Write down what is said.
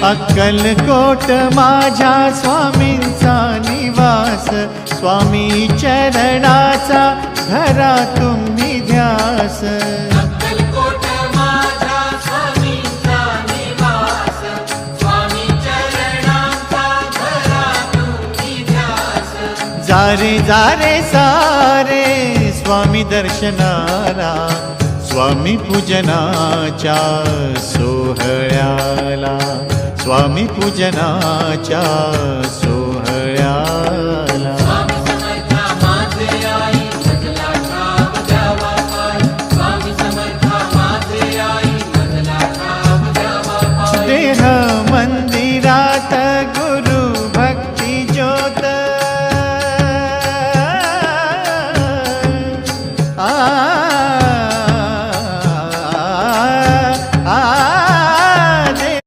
अक्कलकोट माझ्या स्वामींचा निवास, स्वामी चरणाचा धरा तुम्ही ध्यास. अक्कलकोट माझ्या स्वामींचा निवास, स्वामी चरणांचा धरा तुम्ही ध्यास. जारे जारे सारे स्वामी दर्शनाला, स्वामी पूजनाच्या सोहळ्याला, स्वामी पूजनाच्या सोहळ्याला. स्वामी समर्था माझे आई मजला ठाव द्यावा पाय, स्वामी समर्था माझे आई मजला ठाव द्यावा पाय. देह मंदिर